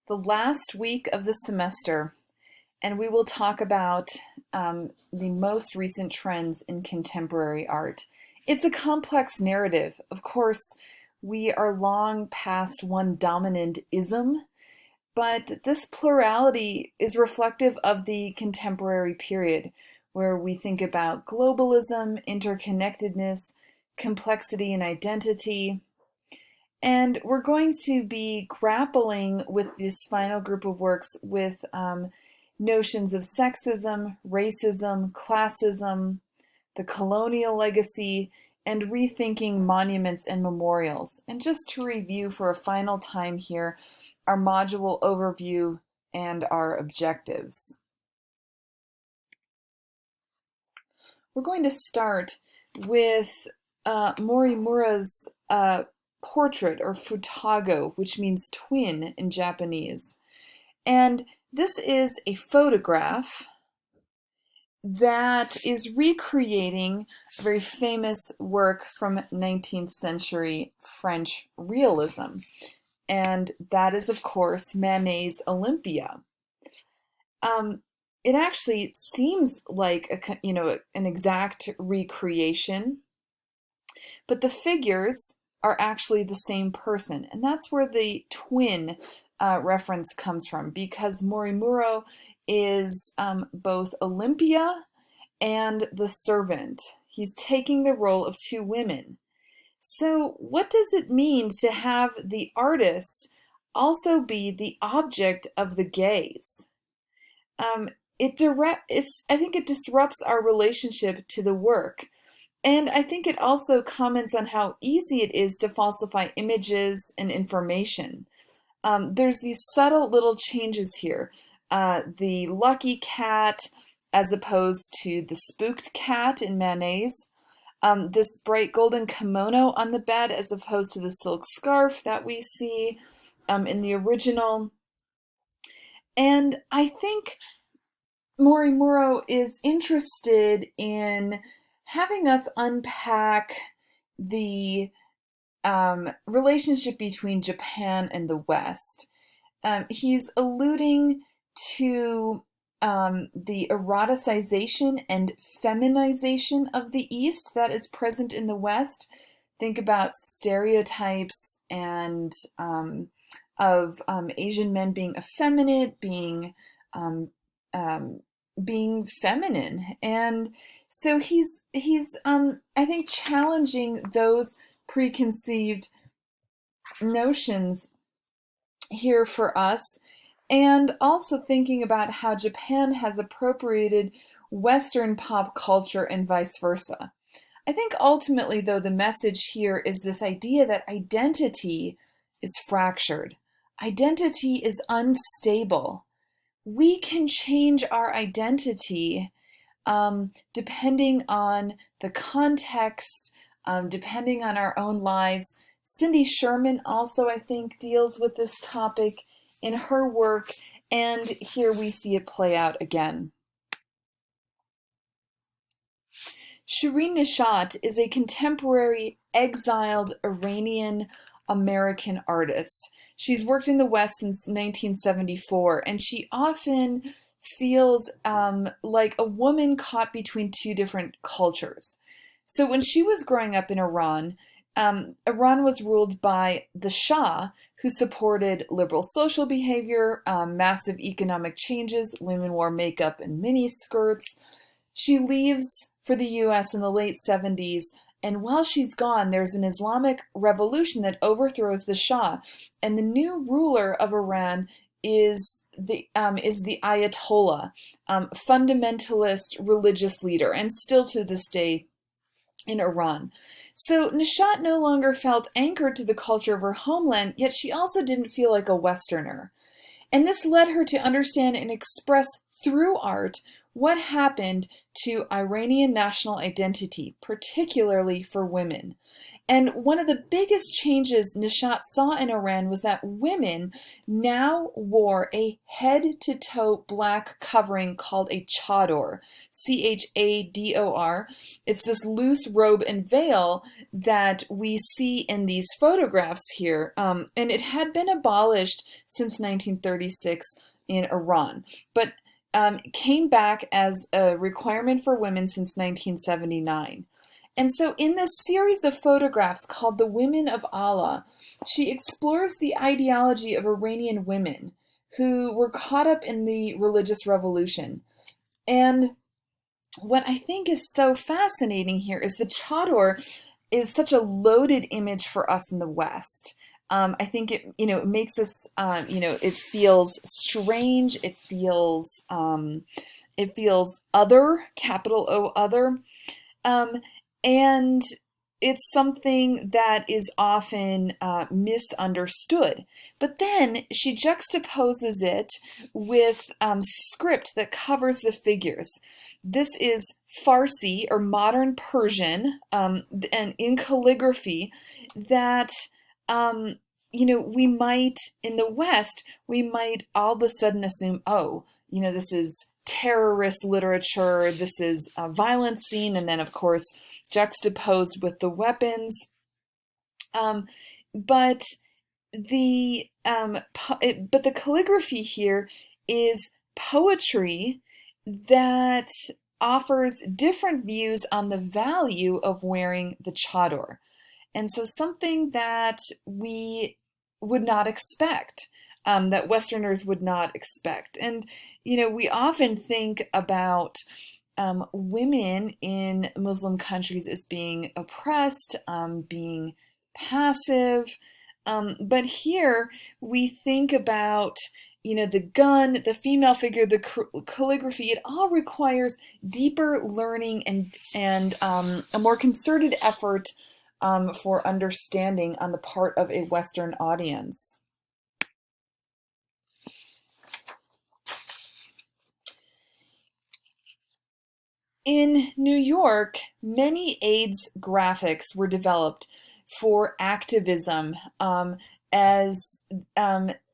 the last week of the semester, and we will talk about the most recent trends in contemporary art. It's a complex narrative. Of course, we are long past one dominant ism, but this plurality is reflective of the contemporary period, where we think about globalism, interconnectedness, complexity, and identity. And we're going to be grappling with this final group of works with notions of sexism, racism, classism, the colonial legacy, and rethinking monuments and memorials. And just to review for a final time here, our module overview and our objectives. We're going to start with Morimuras Portrait, or futago, which means twin in Japanese. And this is a photograph that is recreating a very famous work from 19th century French realism. And that is, of course, Manet's Olympia. It actually seems like an exact recreation, but the figures are actually the same person. And that's where the twin reference comes from, because Morimuro is both Olympia and the servant. He's taking the role of two women. So what does it mean to have the artist also be the object of the gaze? I think it disrupts our relationship to the work. And I think it also comments on how easy it is to falsify images and information. There's these subtle little changes here. The lucky cat as opposed to the spooked cat in Manet's. This bright golden kimono on the bed as opposed to the silk scarf that we see in the original. And I think Morimuro is interested in having us unpack the relationship between Japan and the West. He's alluding to the eroticization and feminization of the East that is present in the West. Think about stereotypes and of Asian men being effeminate, being feminine. And so he's I think challenging those preconceived notions here for us, and also thinking about how Japan has appropriated Western pop culture and vice versa. I think ultimately, though, the message here is this idea that identity is fractured. Identity is unstable. We can change our identity depending on the context, depending on our own lives. Cindy Sherman also, I think, deals with this topic in her work, and here we see it play out again. Shireen Nashat is a contemporary exiled Iranian American artist. She's worked in the West since 1974, and she often feels like a woman caught between two different cultures. So when she was growing up in Iran, Iran was ruled by the Shah, who supported liberal social behavior, massive economic changes. Women wore makeup and mini skirts. She leaves for the US in the late 70s, and while she's gone, there's an Islamic revolution that overthrows the Shah, and the new ruler of Iran is the Ayatollah, fundamentalist religious leader, and still to this day in Iran. So Nashat no longer felt anchored to the culture of her homeland, yet she also didn't feel like a Westerner. And this led her to understand and express through art what happened to Iranian national identity, particularly for women. And one of the biggest changes Nashat saw in Iran was that women now wore a head-to-toe black covering called a chador, Chador. It's this loose robe and veil that we see in these photographs here. And it had been abolished since 1936 in Iran, but came back as a requirement for women since 1979. And so in this series of photographs called The Women of Allah, she explores the ideology of Iranian women who were caught up in the religious revolution. And what I think is so fascinating here is the chador is such a loaded image for us in the West. I think it makes us, it feels strange. It feels other, capital O, other. And it's something that is often misunderstood. But then she juxtaposes it with script that covers the figures. This is Farsi or modern Persian, and in calligraphy that, we might, in the West, we might all of a sudden assume, oh, this is terrorist literature, this is a violent scene, and then of course juxtaposed with the weapons. But the calligraphy here is poetry that offers different views on the value of wearing the chador. And so something that we would not expect, that Westerners would not expect. And, we often think about women in Muslim countries as being oppressed, being passive. But here we think about, the gun, the female figure, the calligraphy. It all requires deeper learning and a more concerted effort for understanding on the part of a Western audience. In New York, many AIDS graphics were developed for activism as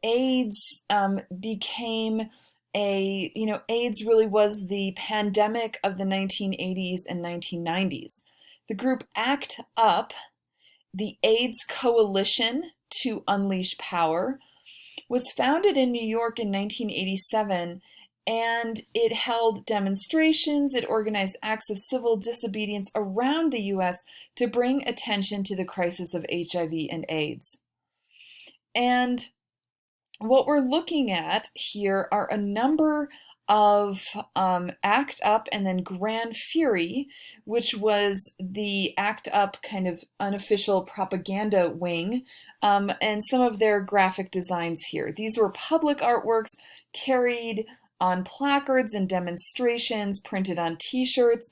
AIDS became AIDS really was the pandemic of the 1980s and 1990s. The group ACT UP, the AIDS Coalition to Unleash Power, was founded in New York in 1987, and it held demonstrations, it organized acts of civil disobedience around the US to bring attention to the crisis of HIV and AIDS. And what we're looking at here are a number of ACT UP and then Grand Fury, which was the ACT UP kind of unofficial propaganda wing, and some of their graphic designs here. These were public artworks carried on placards and demonstrations, printed on t-shirts.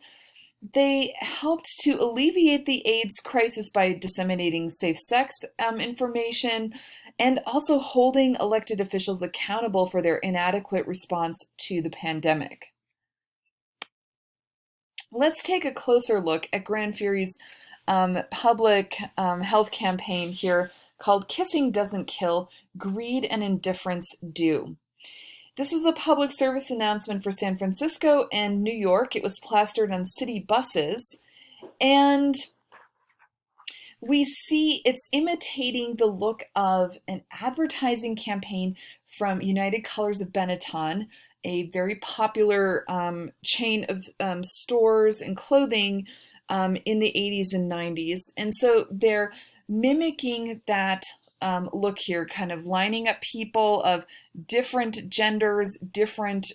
They helped to alleviate the AIDS crisis by disseminating safe sex information and also holding elected officials accountable for their inadequate response to the pandemic. Let's take a closer look at Grand Fury's public health campaign here called Kissing Doesn't Kill, Greed and Indifference Do. This was a public service announcement for San Francisco and New York. It was plastered on city buses, and we see it's imitating the look of an advertising campaign from United Colors of Benetton, a very popular chain of stores and clothing in the 80s and 90s. And so they're mimicking that look here, kind of lining up people of different genders, different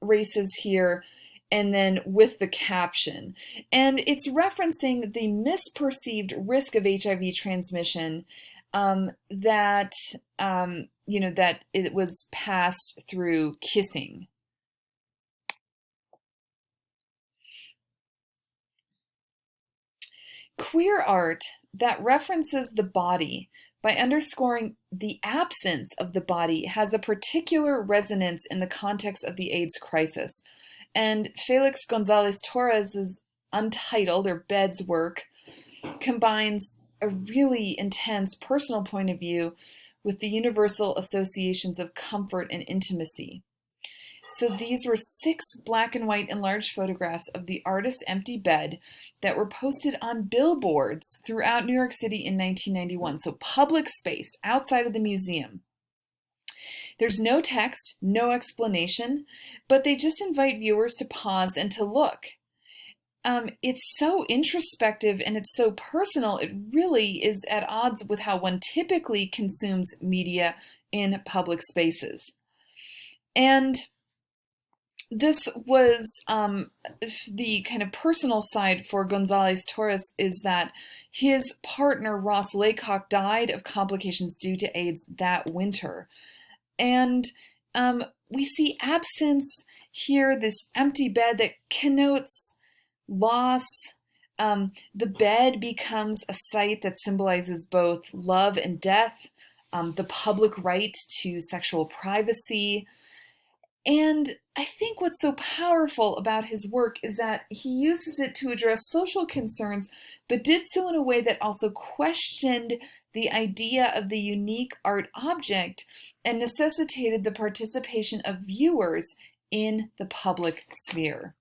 races here, and then with the caption. And it's referencing the misperceived risk of HIV transmission that it was passed through kissing. Queer art that references the body by underscoring the absence of the body has a particular resonance in the context of the AIDS crisis. And Felix Gonzalez Torres's Untitled, or Bed's work, combines a really intense personal point of view with the universal associations of comfort and intimacy. So these were 6 black and white enlarged photographs of the artist's empty bed that were posted on billboards throughout New York City in 1991. So public space outside of the museum. There's no text, no explanation, but they just invite viewers to pause and to look. It's so introspective and it's so personal. It really is at odds with how one typically consumes media in public spaces. And this was the kind of personal side for González Torres, is that his partner, Ross Laycock, died of complications due to AIDS that winter. And we see absence here, this empty bed that connotes loss. The bed becomes a site that symbolizes both love and death, the public right to sexual privacy. And I think what's so powerful about his work is that he uses it to address social concerns, but did so in a way that also questioned the idea of the unique art object and necessitated the participation of viewers in the public sphere.